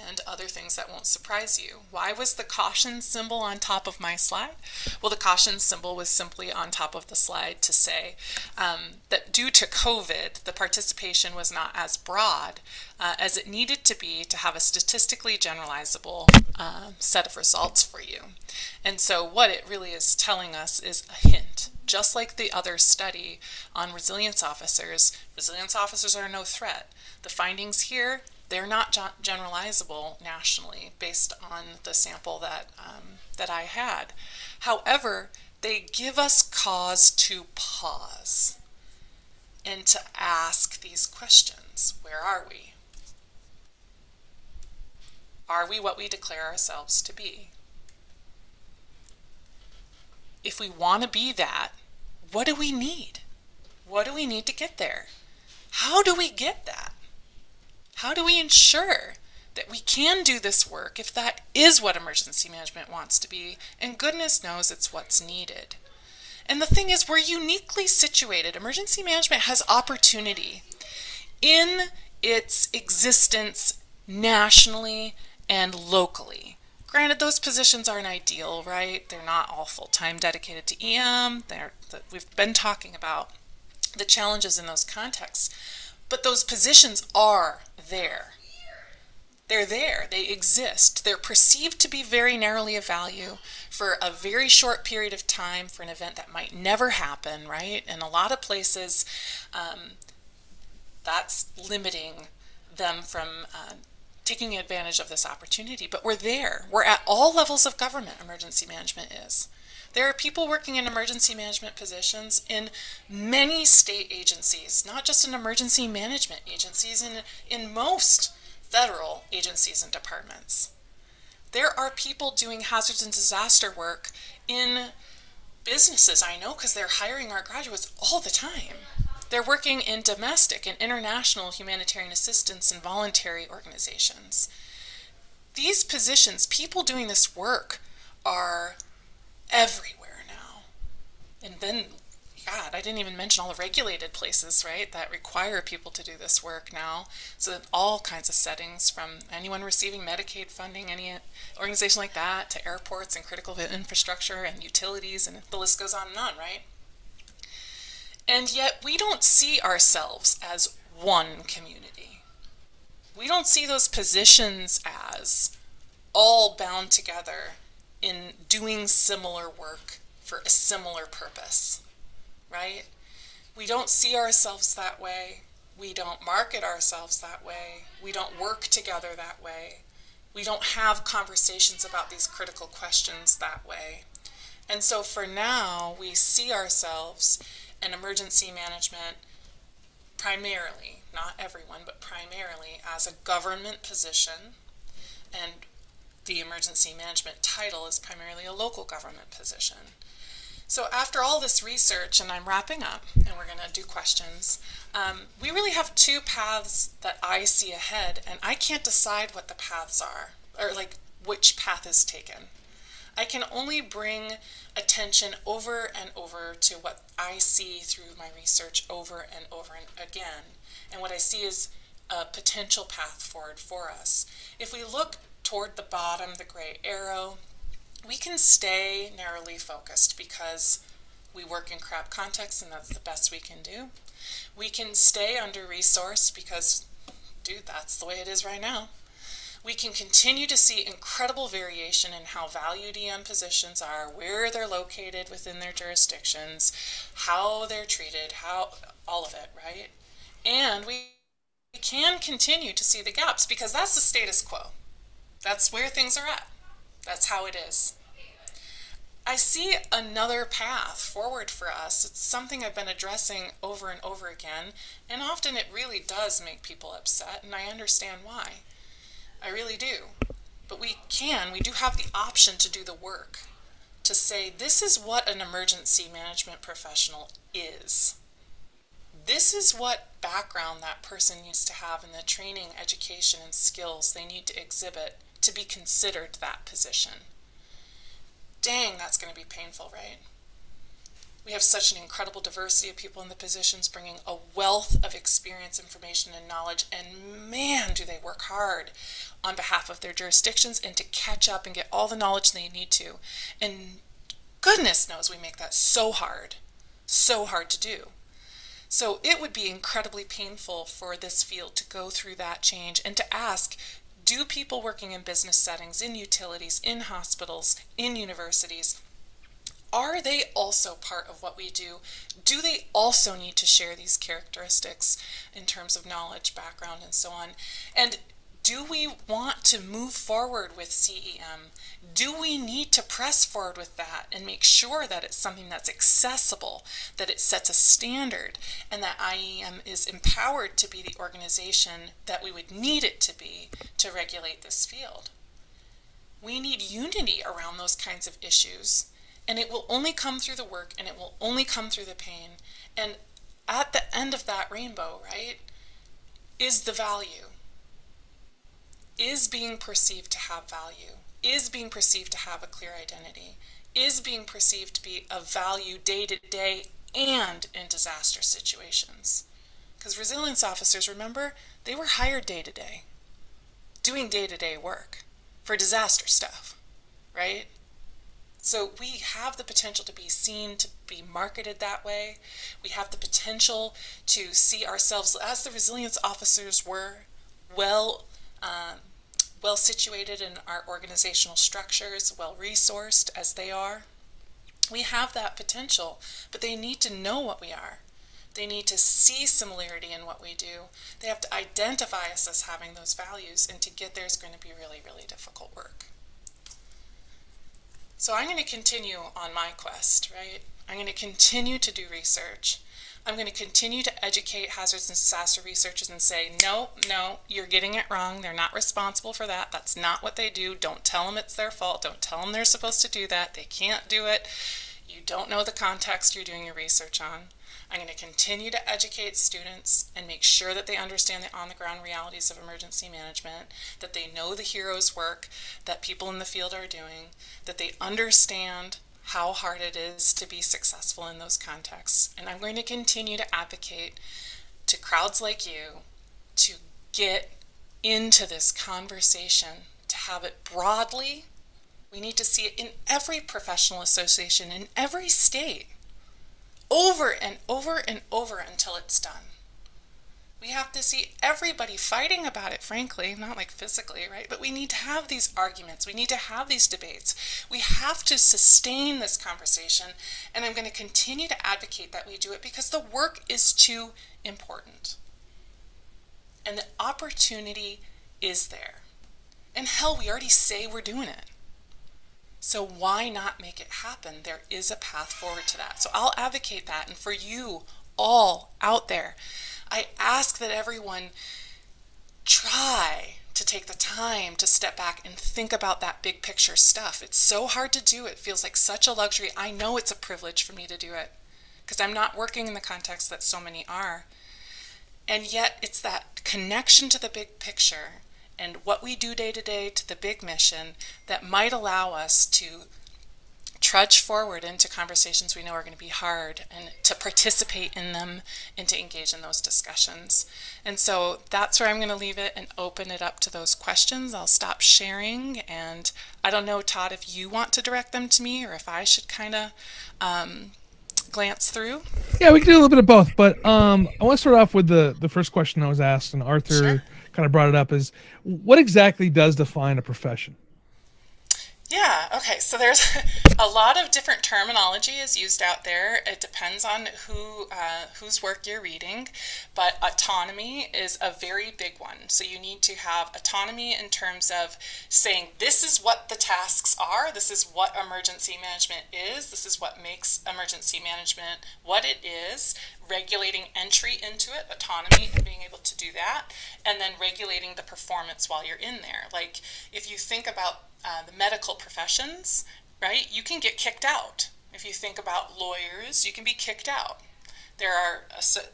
and other things that won't surprise you. Why was the caution symbol on top of my slide? Well, the caution symbol was simply on top of the slide to say that due to COVID, the participation was not as broad as it needed to be to have a statistically generalizable set of results for you. And so what it really is telling us is a hint. Just like the other study on resilience officers are no threat. The findings here, they're not generalizable nationally based on the sample that I had. However, they give us cause to pause and to ask these questions. Where are we? Are we what we declare ourselves to be? If we want to be that, what do we need? What do we need to get there? How do we get that? How do we ensure that we can do this work if that is what emergency management wants to be, and goodness knows it's what's needed? And the thing is, we're uniquely situated. Emergency management has opportunity in its existence nationally and locally. Granted, those positions aren't ideal, right? They're not all full-time dedicated to EM. We've been talking about the challenges in those contexts. But those positions are there. They're there. They exist. They're perceived to be very narrowly of value for a very short period of time for an event that might never happen, right? In a lot of places, that's limiting them from taking advantage of this opportunity. But we're there. We're at all levels of government, emergency management is. There are people working in emergency management positions in many state agencies, not just in emergency management agencies, in most federal agencies and departments. There are people doing hazards and disaster work in businesses, I know, because they're hiring our graduates all the time. They're working in domestic and international humanitarian assistance and voluntary organizations. These positions, people doing this work, are everywhere now. And then, God, I didn't even mention all the regulated places, right, that require people to do this work now. So all kinds of settings, from anyone receiving Medicaid funding, any organization like that, to airports and critical infrastructure and utilities, and the list goes on, right? And yet we don't see ourselves as one community. We don't see those positions as all bound together in doing similar work for a similar purpose, right? We don't see ourselves that way. We don't market ourselves that way. We don't work together that way. We don't have conversations about these critical questions that way. And so for now, we see ourselves in emergency management primarily, not everyone, but primarily as a government position, and the emergency management title is primarily a local government position. So after all this research, and I'm wrapping up, and we're going to do questions, we really have two paths that I see ahead, and I can't decide what the paths are, or like which path is taken. I can only bring attention over and over to what I see through my research over and over and again. And what I see is a potential path forward for us. If we look toward the bottom, the gray arrow, we can stay narrowly focused because we work in crap contexts and that's the best we can do. We can stay under-resourced because, dude, that's the way it is right now. We can continue to see incredible variation in how valued EM positions are, where they're located within their jurisdictions, how they're treated, how all of it, right? And we can continue to see the gaps because that's the status quo. That's where things are at. That's how it is. I see another path forward for us. It's something I've been addressing over and over again, and often it really does make people upset, and I understand why. I really do. But we do have the option to do the work, to say this is what an emergency management professional is. This is what background that person needs to have in the training, education, and skills they need to exhibit to be considered that position. Dang, that's going to be painful, right? We have such an incredible diversity of people in the positions bringing a wealth of experience, information, and knowledge, and man, do they work hard on behalf of their jurisdictions and to catch up and get all the knowledge they need to. And goodness knows we make that so hard to do. So it would be incredibly painful for this field to go through that change and to ask, do people working in business settings, in utilities, in hospitals, in universities, are they also part of what we do? Do they also need to share these characteristics in terms of knowledge, background, and so on? And do we want to move forward with CEM? Do we need to press forward with that and make sure that it's something that's accessible, that it sets a standard, and that IEM is empowered to be the organization that we would need it to be to regulate this field? We need unity around those kinds of issues, and it will only come through the work, and it will only come through the pain. And at the end of that rainbow, right, is the value. Is being perceived to have value, is being perceived to have a clear identity, is being perceived to be of value day to day and in disaster situations. Because resilience officers, remember, they were hired day to day, doing day to day work for disaster stuff, right? So we have the potential to be seen, to be marketed that way. We have the potential to see ourselves as the resilience officers were, well situated in our organizational structures, well resourced as they are. We have that potential, but they need to know what we are. They need to see similarity in what we do. They have to identify us as having those values, and to get there is going to be really, really difficult work. So I'm going to continue on my quest, right? I'm going to continue to do research. I'm going to continue to educate hazards and disaster researchers and say, no, you're getting it wrong. They're not responsible for that. That's not what they do. Don't tell them it's their fault. Don't tell them they're supposed to do that. They can't do it. You don't know the context you're doing your research on. I'm going to continue to educate students and make sure that they understand the on-the-ground realities of emergency management, that they know the heroes' work that people in the field are doing, that they understand how hard it is to be successful in those contexts. And I'm going to continue to advocate to crowds like you to get into this conversation, to have it broadly. We need to see it in every professional association, in every state, over and over and over until it's done. We have to see everybody fighting about it, frankly, not like physically, right? But we need to have these arguments. We need to have these debates. We have to sustain this conversation, and I'm going to continue to advocate that we do it because the work is too important. And the opportunity is there. And hell, we already say we're doing it. So why not make it happen? There is a path forward to that. So I'll advocate that. And for you all out there, I ask that everyone try to take the time to step back and think about that big picture stuff. It's so hard to do. It feels like such a luxury. I know it's a privilege for me to do it because I'm not working in the context that so many are. And yet it's that connection to the big picture and what we do day to day to the big mission that might allow us to trudge forward into conversations we know are going to be hard and to participate in them and to engage in those discussions. And so that's where I'm going to leave it and open it up to those questions. I'll stop sharing, and I don't know, Todd, if you want to direct them to me or if I should kind of glance through. Yeah, we can do a little bit of both, but I want to start off with the first question I was asked, and Arthur Sure. kind of brought it up, is what exactly does define a profession? Yeah, okay, so there's a lot of different terminology is used out there. It depends on whose work you're reading, but autonomy is a very big one. So you need to have autonomy in terms of saying this is what the tasks are, this is what emergency management is, this is what makes emergency management what it is, regulating entry into it, autonomy and being able to do that, and then regulating the performance while you're in there. Like if you think about the medical professions, right, you can get kicked out. If you think about lawyers, you can be kicked out. There are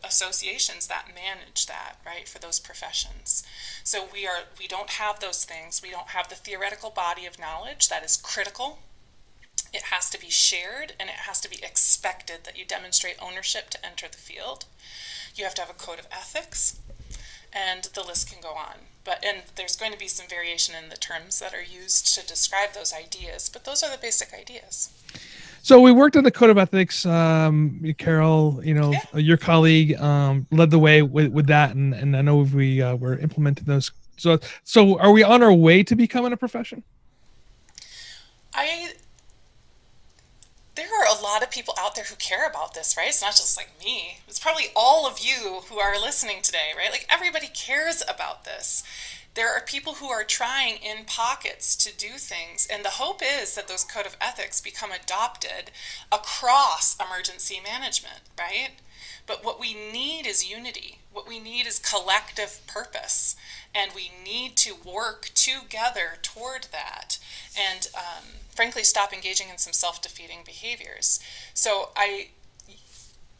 associations that manage that, right, for those professions. So we don't have those things. We don't have the theoretical body of knowledge that is critical. It has to be shared, and it has to be expected that you demonstrate ownership to enter the field. You have to have a code of ethics, and the list can go on. And there's going to be some variation in the terms that are used to describe those ideas, but those are the basic ideas. So we worked on the code of ethics. Carol, your colleague led the way with that, and I know we were implementing those. So are we on our way to becoming a profession? There are a lot of people out there who care about this, right? It's not just like me. It's probably all of you who are listening today, right? Like everybody cares about this. There are people who are trying in pockets to do things, and the hope is that those code of ethics become adopted across emergency management, right? But what we need is unity. What we need is collective purpose, and we need to work together toward that. And frankly, stop engaging in some self-defeating behaviors. So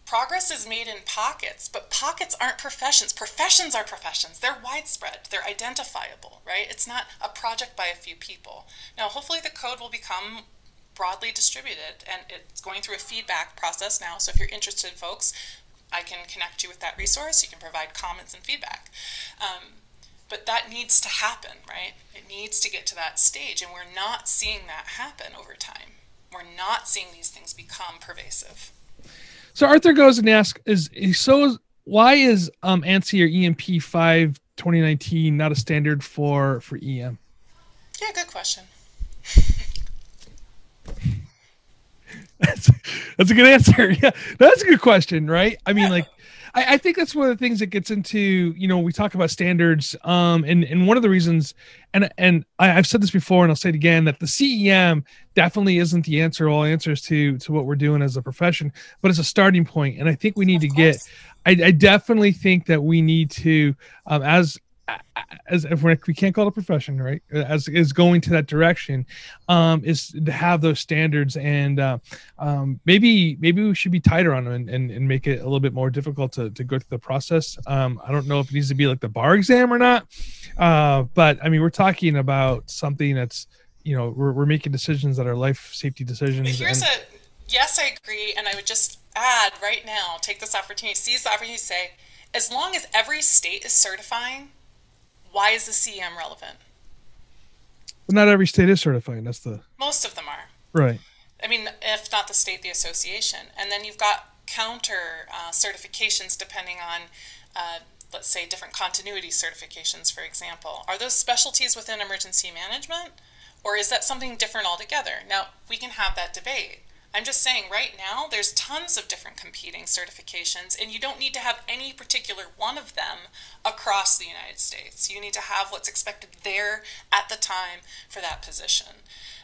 progress is made in pockets, but pockets aren't professions. Professions are professions. They're widespread. They're identifiable, right? It's not a project by a few people. Now, hopefully the code will become broadly distributed, and it's going through a feedback process now. So if you're interested, folks, I can connect you with that resource. You can provide comments and feedback. But that needs to happen, right? It needs to get to that stage, and we're not seeing that happen over time. We're not seeing these things become pervasive. So Arthur goes and asks, why is ANSI or EMP 5 2019 not a standard for EM? Yeah, good question. That's a good answer. Yeah, that's a good question, right? I mean, like, I think that's one of the things that gets into, we talk about standards, and one of the reasons, and I've said this before, and I'll say it again, that the CEM definitely isn't the answer, all answers to what we're doing as a profession, but it's a starting point. And I think we need to get, I definitely think that we need to, as if we can't call it a profession, right, as is going to that direction, is to have those standards, and maybe we should be tighter on them and make it a little bit more difficult to go through the process. I don't know if it needs to be like the bar exam or not, but I mean, we're talking about something that's, we're making decisions that are life safety decisions. Yes, I agree, and I would just add right now, take this opportunity, seize the opportunity to say, as long as every state is certifying, why is the CEM relevant? But not every state is certifying. Most of them are. Right. I mean, if not the state, the association. And then you've got counter certifications depending on let's say, different continuity certifications, for example. Are those specialties within emergency management, or is that something different altogether? Now, we can have that debate. I'm just saying right now there's tons of different competing certifications, and you don't need to have any particular one of them across the United States. You need to have what's expected there at the time for that position.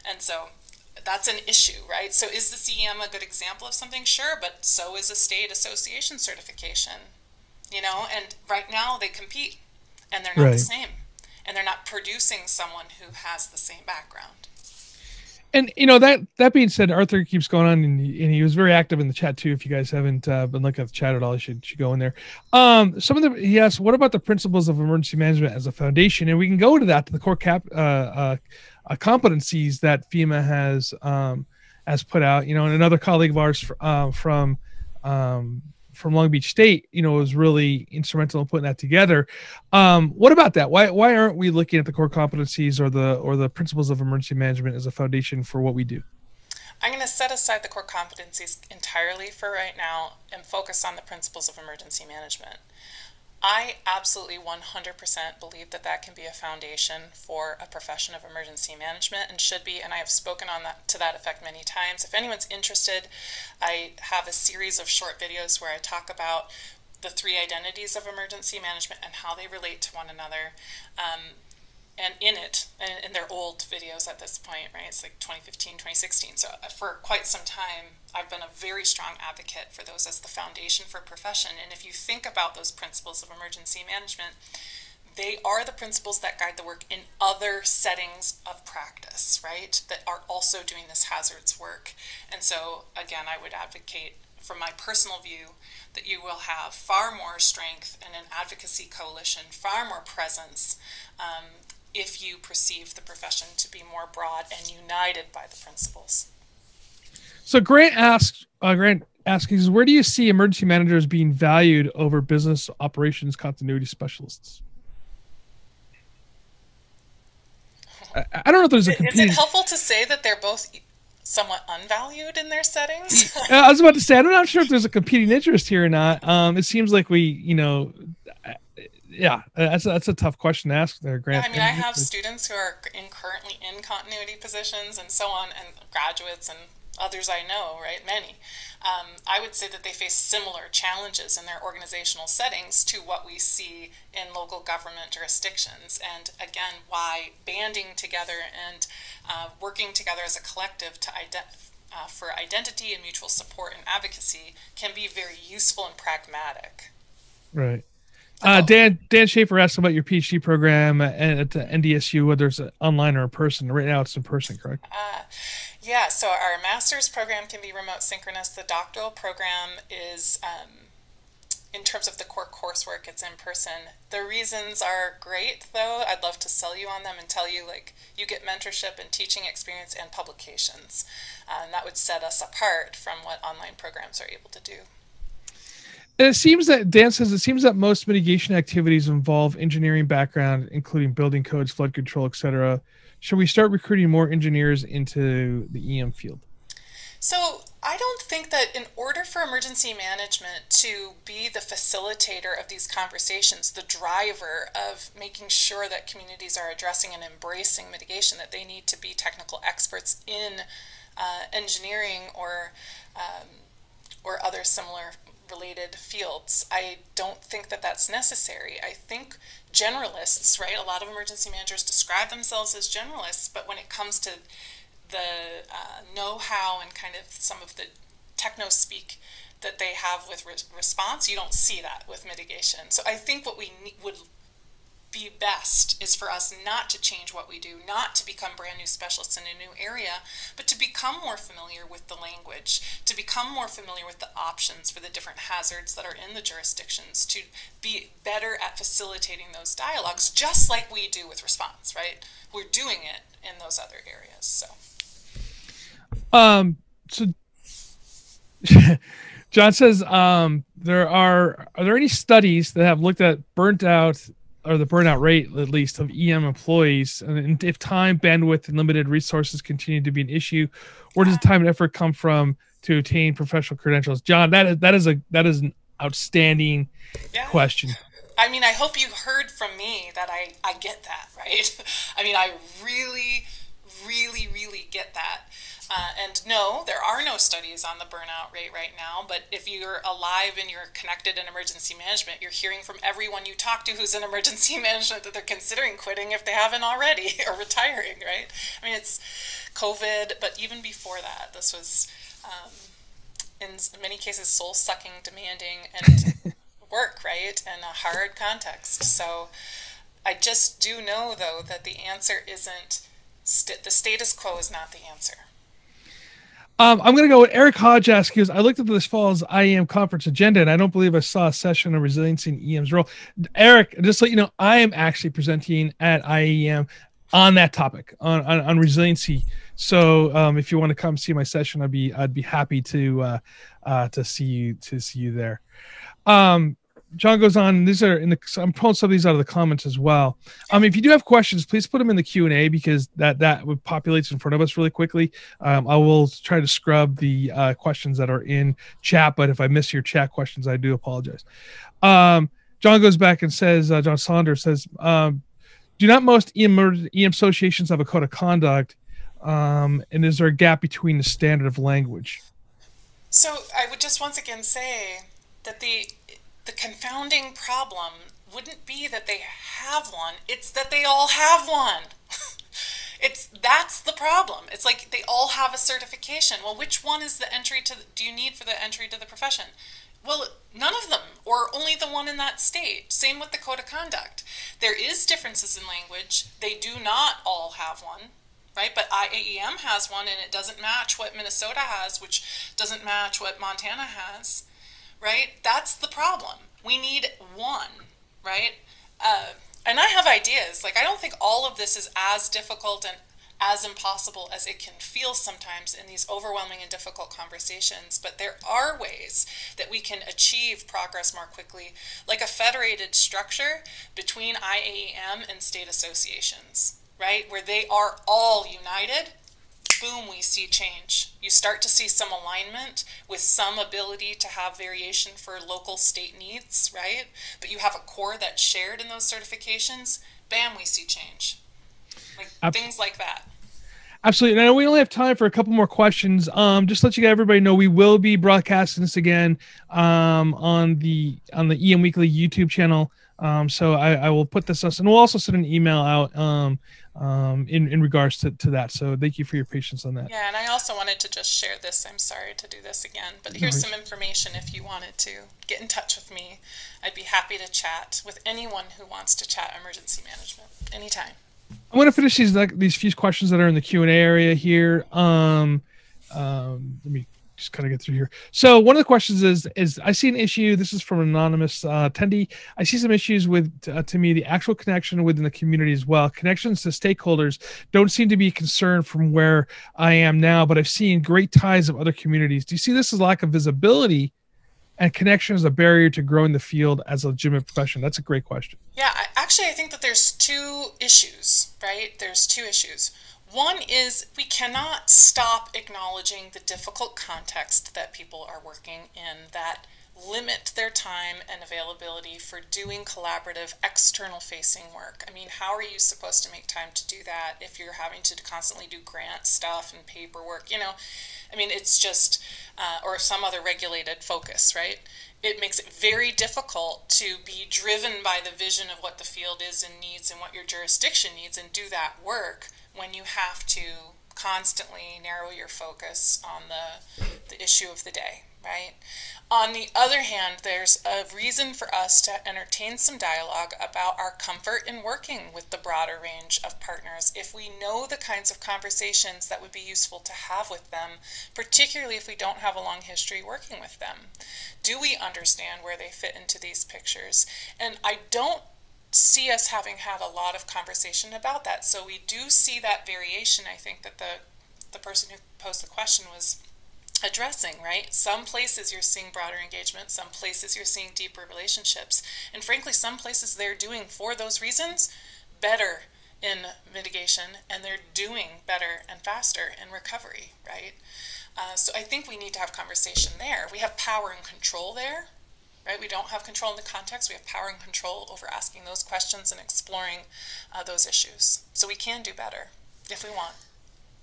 And so that's an issue, right? So is the CEM a good example of something? Sure, but so is a state association certification, you know, and right now they compete and they're not the same, and they're not producing someone who has the same background. And, you know, that being said, Arthur keeps going on, and he was very active in the chat too. If you guys haven't been looking at the chat at all, you should go in there. He asked, what about the principles of emergency management as a foundation? And we can go to that, to the core competencies that FEMA has put out, you know, and another colleague of ours from Long Beach State, you know, was really instrumental in putting that together. What about that? Why aren't we looking at the core competencies or the principles of emergency management as a foundation for what we do? I'm going to set aside the core competencies entirely for right now and focus on the principles of emergency management. I absolutely 100% believe that that can be a foundation for a profession of emergency management, and should be, and I have spoken on that to that effect many times. If anyone's interested, I have a series of short videos where I talk about the 3 identities of emergency management and how they relate to one another. And in their old videos at this point, right? It's like 2015, 2016. So for quite some time, I've been a very strong advocate for those as the foundation for a profession. And if you think about those principles of emergency management, they are the principles that guide the work in other settings of practice, right? That are also doing this hazards work. And so, again, I would advocate, from my personal view, that you will have far more strength in an advocacy coalition, far more presence, if you perceive the profession to be more broad and united by the principles. So Grant asks, where do you see emergency managers being valued over business operations continuity specialists? I don't know if there's a competing... Is it helpful to say that they're both somewhat unvalued in their settings? I was about to say, I'm not sure if there's a competing interest here or not. It seems like we, you know... Yeah, that's a tough question to ask there, Grant. Yeah, I mean, I have students who are currently in continuity positions and so on, and graduates and others I know, right, many. I would say that they face similar challenges in their organizational settings to what we see in local government jurisdictions. And again, why banding together and working together as a collective to for identity and mutual support and advocacy can be very useful and pragmatic. Right. Dan Schaefer asked about your PhD program at NDSU, whether it's online or in person. Right now it's in person, correct? Yeah, so our master's program can be remote synchronous. The doctoral program is, in terms of the core coursework, it's in person. The reasons are great, though. I'd love to sell you on them and tell you, like, you get mentorship and teaching experience and publications. And that would set us apart from what online programs are able to do. And it seems that, Dan says, it seems that most mitigation activities involve engineering background, including building codes, flood control, etc. Should we start recruiting more engineers into the EM field? So I don't think that in order for emergency management to be the facilitator of these conversations, the driver of making sure that communities are addressing and embracing mitigation, that they need to be technical experts in engineering or other similar related fields. I don't think that that's necessary. I think generalists, right? A lot of emergency managers describe themselves as generalists, but when it comes to the know-how and kind of some of the techno-speak that they have with response, you don't see that with mitigation. So I think what we would be best is for us not to change what we do, not to become brand new specialists in a new area, but to become more familiar with the language, to become more familiar with the options for the different hazards that are in the jurisdictions, to be better at facilitating those dialogues, just like we do with response, right? We're doing it in those other areas. So John says, are there any studies that have looked at the burnout rate, at least, of EM employees, and if time, bandwidth, and limited resources continue to be an issue, where does the time and effort come from to attain professional credentials? John, that is an outstanding question. I mean, I hope you heard from me that I get that, right? I mean, I really, really, really get that. And no, there are no studies on the burnout rate right now, but if you're alive and you're connected in emergency management, you're hearing from everyone you talk to who's in emergency management that they're considering quitting if they haven't already or retiring, right? I mean, it's COVID, but even before that, this was, in many cases, soul-sucking, demanding, and work, right, in a hard context. So I just do know, though, that the answer isn't, the status quo is not the answer. I'm going to go with Eric Hodge asked, because I looked at this fall's IEM conference agenda, and I don't believe I saw a session on resiliency in EM's role. Eric, just to let you know, I am actually presenting at IEM on that topic, on resiliency. So if you want to come see my session, I'd be happy to see you there. John goes on. These are I'm pulling some of these out of the comments as well. If you do have questions, please put them in the Q&A, because that populates in front of us really quickly. I will try to scrub the questions that are in chat, but if I miss your chat questions, I do apologize. John goes back and says, John Saunders says, do not most EM associations have a code of conduct? And is there a gap between the standard of language? So I would just once again say that the confounding problem wouldn't be that they have one, it's that they all have one. That's the problem. It's like they all have a certification. Well, which one is the entry to do you need for the entry to the profession? Well, none of them, or only the one in that state. Same with the code of conduct. There is differences in language. They do not all have one, right? But IAEM has one, and it doesn't match what Minnesota has, which doesn't match what Montana has. Right? That's the problem. We need one, right? And I have ideas. Like, I don't think all of this is as difficult and as impossible as it can feel sometimes in these overwhelming and difficult conversations, but there are ways that we can achieve progress more quickly, like a federated structure between IAEM and state associations, right? Where they are all united. Boom, we see change. You start to see some alignment with some ability to have variation for local state needs, right? But you have a core that's shared in those certifications. Bam, we see change. Like things like that. Absolutely. Now we only have time for a couple more questions. Just to let everybody know, we will be broadcasting this again on the EM Weekly YouTube channel. So I will put this up, and we'll also send an email out in regards to that. So thank you for your patience on that. Yeah, and I also wanted to just share this. I'm sorry to do this again, but here's some information if you wanted to get in touch with me. I'd be happy to chat with anyone who wants to chat emergency management anytime. I'm going to finish these few questions that are in the Q&A area here. Let me just kind of get through here. So one of the questions is I see an issue. This is from an anonymous attendee. I see some issues with, to me, the actual connection within the community as well. Connections to stakeholders don't seem to be a concern from where I am now, but I've seen great ties of other communities. Do you see this as lack of visibility and connection as a barrier to growing the field as a legitimate profession? That's a great question. Yeah, actually, I think that there's two issues, right? There's two issues. One is we cannot stop acknowledging the difficult context that people are working in that limit their time and availability for doing collaborative external facing work. I mean, how are you supposed to make time to do that if you're having to constantly do grant stuff and paperwork, you know? I mean, it's just, or some other regulated focus, right? It makes it very difficult to be driven by the vision of what the field is and needs and what your jurisdiction needs and do that work when you have to constantly narrow your focus on the issue of the day, right? On the other hand, there's a reason for us to entertain some dialogue about our comfort in working with the broader range of partners if we know the kinds of conversations that would be useful to have with them, particularly if we don't have a long history working with them. Do we understand where they fit into these pictures? And I don't see us having had a lot of conversation about that. So we do see that variation, I think, that the person who posed the question was addressing, right? Some places you're seeing broader engagement, some places you're seeing deeper relationships, and frankly, some places they're doing, for those reasons, better in mitigation, and they're doing better and faster in recovery, right? So I think we need to have conversation there. We have power and control there, right? We don't have control in the context. We have power and control over asking those questions and exploring those issues. So we can do better if we want.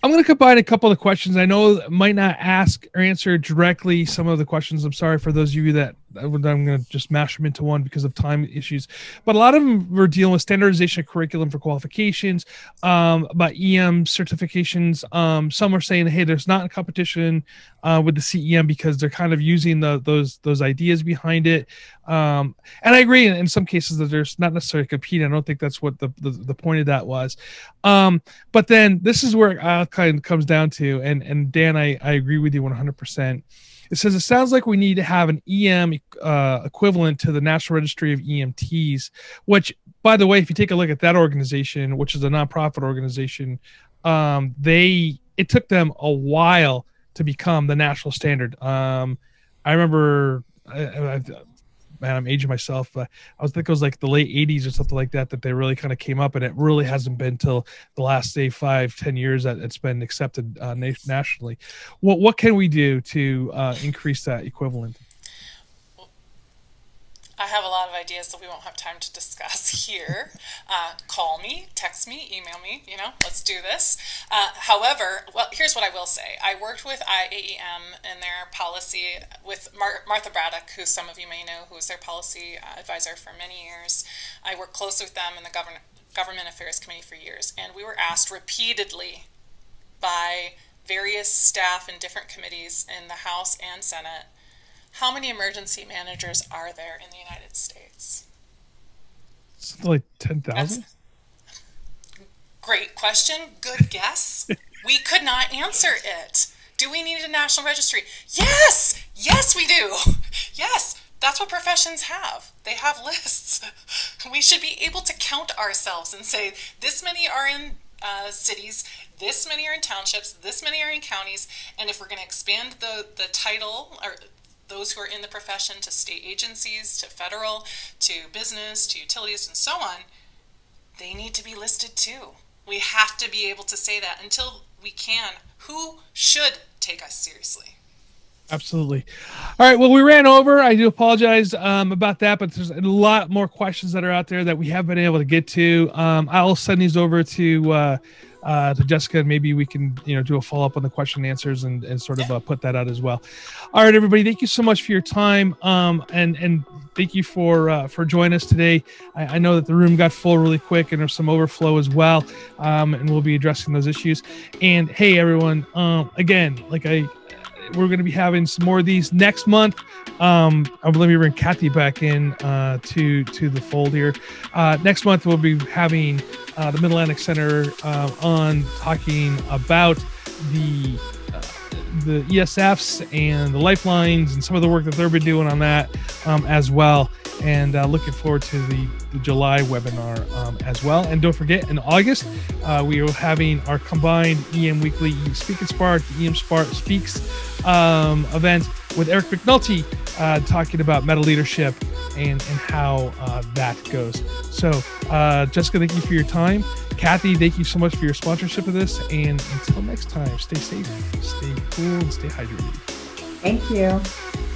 I'm going to combine a couple of questions. I know might not ask or answer directly some of the questions. I'm sorry for those of you that I'm going to just mash them into one because of time issues. But a lot of them were dealing with standardization of curriculum for qualifications, about EM certifications. Some are saying, hey, there's not a competition with the CEM because they're kind of using those ideas behind it. And I agree in some cases that there's not necessarily competing. I don't think that's what the point of that was. But then this is where it kind of comes down to, and Dan, I agree with you 100%. It says, it sounds like we need to have an EM equivalent to the National Registry of EMTs, which, by the way, if you take a look at that organization, which is a nonprofit organization, it took them a while to become the national standard. I remember, man, I'm aging myself. I think it was like the late 80s or something like that they really kind of came up, and it really hasn't been till the last, say, 5-10 years that it's been accepted nationally. What can we do to increase that equivalent? I have a lot of ideas that we won't have time to discuss here. Call me, text me, email me, let's do this. However, well, here's what I will say. I worked with IAEM in their policy with Martha Braddock, who some of you may know, who was their policy advisor for many years. I worked closely with them in the Government Affairs Committee for years, and we were asked repeatedly by various staff in different committees in the House and Senate, how many emergency managers are there in the United States? Something like 10,000? Great question. Good guess. We could not answer it. Do we need a national registry? Yes! Yes, we do. Yes, that's what professions have. They have lists. We should be able to count ourselves and say, this many are in cities, this many are in townships, this many are in counties, and if we're going to expand the title, or those who are in the profession, to state agencies, to federal, to business, to utilities, and so on, they need to be listed too. We have to be able to say that. Until we can, who should take us seriously? Absolutely. All right. Well, we ran over. I do apologize about that, but there's a lot more questions that are out there that we haven't been able to get to. I'll send these over to Jessica, and maybe we can do a follow-up on the question and answers and sort of put that out as well. All right, everybody, thank you so much for your time, and thank you for joining us today. I know that the room got full really quick, and there's some overflow as well, and we'll be addressing those issues. And hey, everyone, again, we're going to be having some more of these next month. Let me bring Kathy back in to the fold here. Next month, we'll be having the Mid-Atlantic Center on talking about the ESFs and the lifelines and some of the work that they've been doing on that as well. And looking forward to the July webinar as well. And don't forget, in August, we are having our combined EM Weekly Speak and Spark, EM Spark Speaks event with Eric McNulty talking about meta leadership and how that goes. So Jessica, thank you for your time. Kathy, thank you so much for your sponsorship of this. And until next time, stay safe, stay cool, and stay hydrated. Thank you.